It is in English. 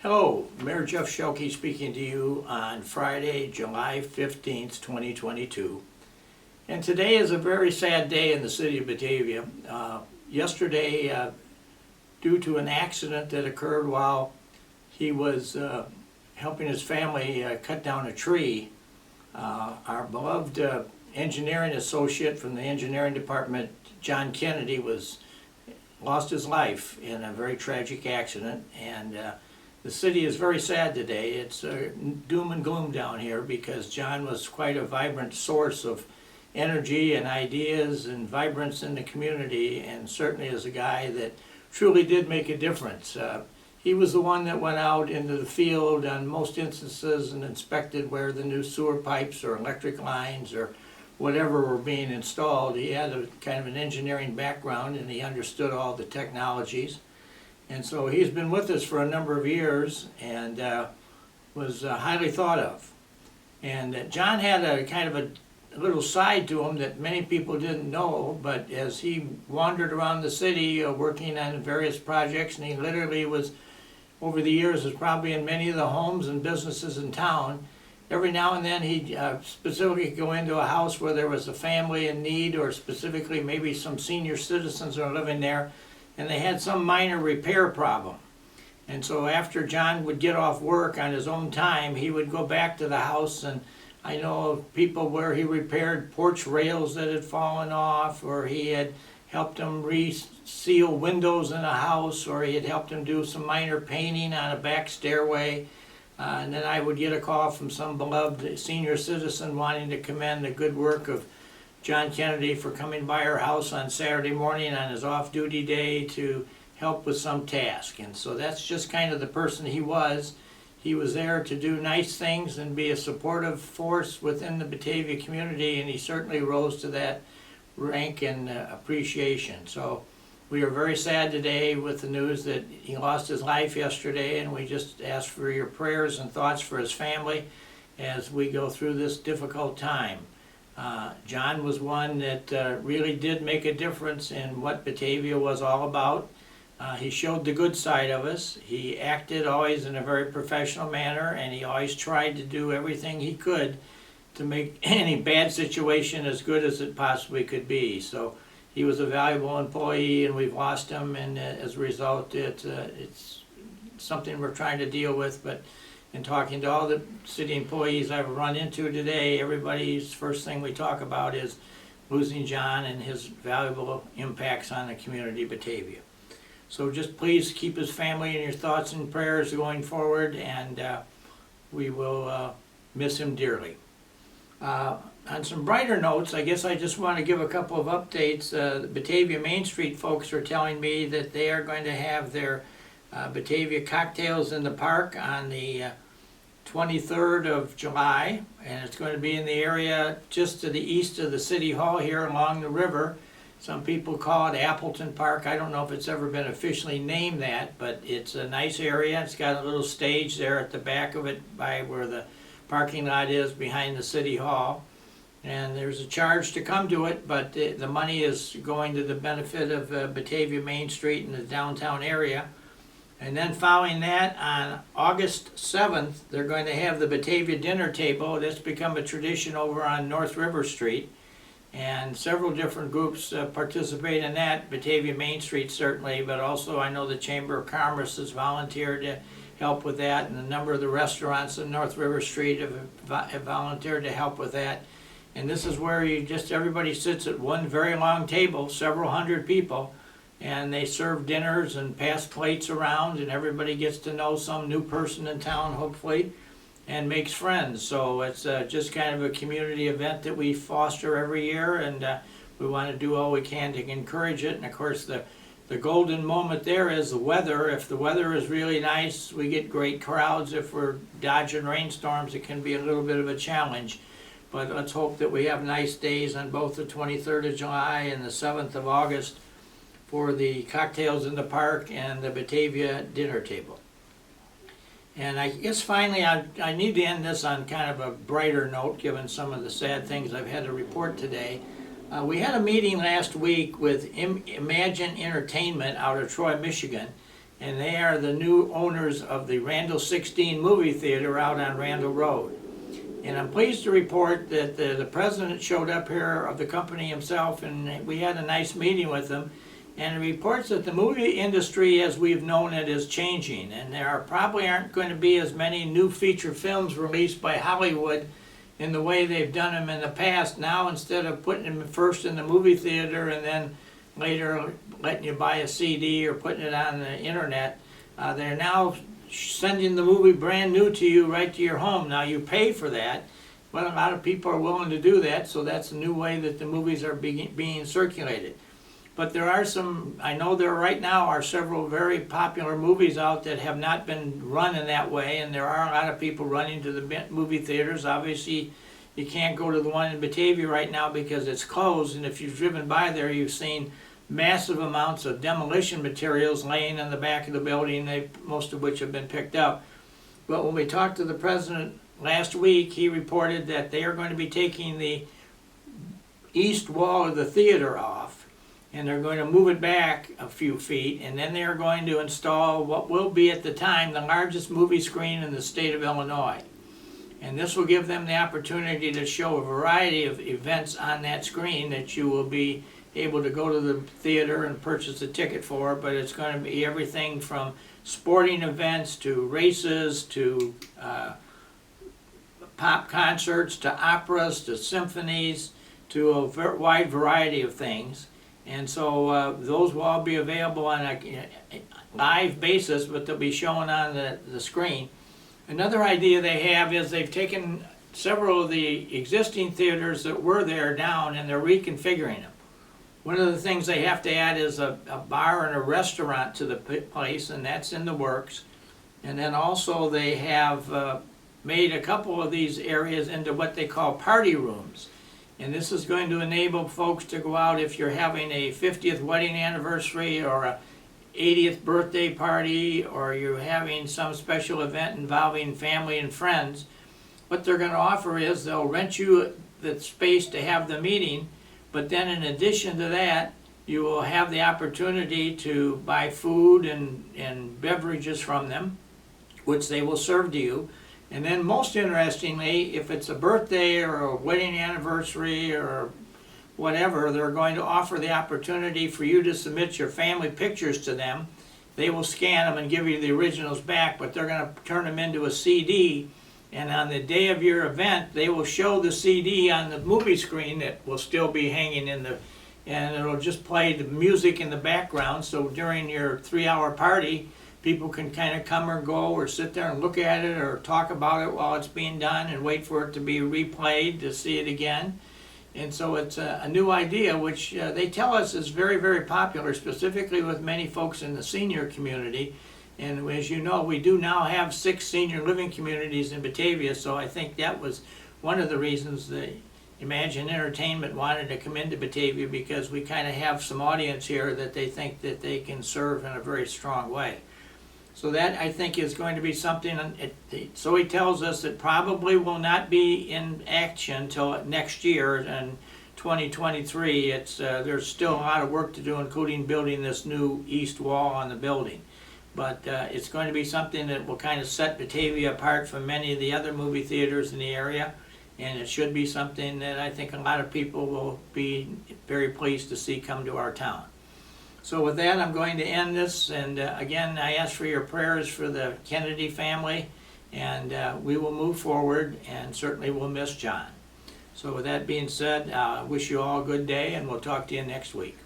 Hello, Mayor Jeff Schielke speaking to you on Friday, July 15th, 2022. And today is a very sad day in the city of Batavia. Yesterday, due to an accident that occurred while he was helping his family cut down a tree, our beloved engineering associate from the engineering department, John Kennedy, lost his life in a very tragic accident. And the city is very sad today. It's doom and gloom down here because John was quite a vibrant source of energy and ideas and vibrance in the community, and certainly is a guy that truly did make a difference. He was the one that went out into the field on most instances and inspected where the new sewer pipes or electric lines or whatever were being installed. He had a kind of an engineering background and he understood all the technologies. And so he's been with us for a number of years and was highly thought of. And John had a kind of a little side to him that many people didn't know, but as he wandered around the city working on various projects, and he literally was, over the years, was probably in many of the homes and businesses in town, every now and then he'd specifically go into a house where there was a family in need, or specifically maybe some senior citizens are living there, and they had some minor repair problem. And so after John would get off work on his own time, he would go back to the house, and I know of people where he repaired porch rails that had fallen off, or he had helped them reseal windows in a house, or he had helped them do some minor painting on a back stairway. And then I would get a call from some beloved senior citizen wanting to commend the good work of John Kennedy for coming by our house on Saturday morning on his off-duty day to help with some task. And so that's just kind of the person he was. He was there to do nice things and be a supportive force within the Batavia community, and he certainly rose to that rank and appreciation. So we are very sad today with the news that he lost his life yesterday, and we just ask for your prayers and thoughts for his family as we go through this difficult time. John was one that really did make a difference in what Batavia was all about. He showed the good side of us. He acted always in a very professional manner, and he always tried to do everything he could to make any bad situation as good as it possibly could be. So he was a valuable employee, and we've lost him, and as a result it's something we're trying to deal with. But in talking to all the city employees I've run into today, everybody's first thing we talk about is losing John and his valuable impacts on the community of Batavia. So just please keep his family in your thoughts and prayers going forward, and we will miss him dearly. On some brighter notes, I guess I just want to give a couple of updates. The Batavia Main Street folks are telling me that they are going to have their Batavia Cocktails in the Park on the 23rd of July, and it's going to be in the area just to the east of the City Hall here along the river. Some people call it Appleton Park. I don't know if it's ever been officially named that, but it's a nice area. It's got a little stage there at the back of it by where the parking lot is behind the City Hall. And there's a charge to come to it, but the money is going to the benefit of Batavia Main Street and the downtown area. And then following that, on August 7th, they're going to have the Batavia Dinner Table. That's become a tradition over on North River Street. And several different groups participate in that. Batavia Main Street certainly, but also I know the Chamber of Commerce has volunteered to help with that, and a number of the restaurants in North River Street have volunteered to help with that. And this is where everybody sits at one very long table, several hundred people, and they serve dinners and pass plates around, and everybody gets to know some new person in town, hopefully, and makes friends. So it's just kind of a community event that we foster every year, and we want to do all we can to encourage it. And of course the golden moment there is the weather. If the weather is really nice, we get great crowds. If we're dodging rainstorms, it can be a little bit of a challenge. But let's hope that we have nice days on both the 23rd of July and the 7th of August for the Cocktails in the Park and the Batavia Dinner Table. And I guess finally I need to end this on kind of a brighter note, given some of the sad things I've had to report today. We had a meeting last week with Emagine Entertainment out of Troy, Michigan, and they are the new owners of the Randall 16 movie theater out on Randall Road. And I'm pleased to report that the president showed up here of the company himself, and we had a nice meeting with him. And it reports that the movie industry, as we've known it, is changing, and probably aren't going to be as many new feature films released by Hollywood in the way they've done them in the past. Now, instead of putting them first in the movie theater and then later letting you buy a CD or putting it on the internet, they're now sending the movie brand new to you right to your home. Now, you pay for that, but a lot of people are willing to do that, so that's a new way that the movies are being circulated. But there are some, I know there right now are several very popular movies out that have not been run in that way, and there are a lot of people running to the movie theaters. Obviously, you can't go to the one in Batavia right now because it's closed, and if you've driven by there, you've seen massive amounts of demolition materials laying in the back of the building, most of which have been picked up. But when we talked to the president last week, he reported that they are going to be taking the east wall of the theater off, and they're going to move it back a few feet, and then they are going to install what will be at the time the largest movie screen in the state of Illinois. And this will give them the opportunity to show a variety of events on that screen that you will be able to go to the theater and purchase a ticket for, but it's going to be everything from sporting events to races to pop concerts to operas to symphonies to a wide variety of things. And so those will all be available on a live basis, but they'll be shown on the screen. Another idea they have is they've taken several of the existing theaters that were there down, and they're reconfiguring them. One of the things they have to add is a bar and a restaurant to the place, and that's in the works. And then also they have made a couple of these areas into what they call party rooms. And this is going to enable folks to go out if you're having a 50th wedding anniversary or a 80th birthday party, or you're having some special event involving family and friends. What they're going to offer is they'll rent you the space to have the meeting, but then in addition to that, you will have the opportunity to buy food and beverages from them, which they will serve to you. And then most interestingly, if it's a birthday or a wedding anniversary or whatever, they're going to offer the opportunity for you to submit your family pictures to them. They will scan them and give you the originals back, but they're going to turn them into a CD. And on the day of your event, they will show the CD on the movie screen that will still be hanging in and it'll just play the music in the background. So during your 3-hour party, people can kind of come or go or sit there and look at it or talk about it while it's being done and wait for it to be replayed to see it again. And so it's a new idea, which they tell us is very, very popular, specifically with many folks in the senior community. And as you know, we do now have 6 senior living communities in Batavia, so I think that was one of the reasons that Emagine Entertainment wanted to come into Batavia, because we kind of have some audience here that they think that they can serve in a very strong way. So that, I think, is going to be something, so he tells us it probably will not be in action until next year in 2023. There's still a lot of work to do, including building this new east wall on the building. But it's going to be something that will kind of set Batavia apart from many of the other movie theaters in the area. And it should be something that I think a lot of people will be very pleased to see come to our town. So with that, I'm going to end this, and again, I ask for your prayers for the Kennedy family, and we will move forward, and certainly we'll miss John. So with that being said, I wish you all a good day, and we'll talk to you next week.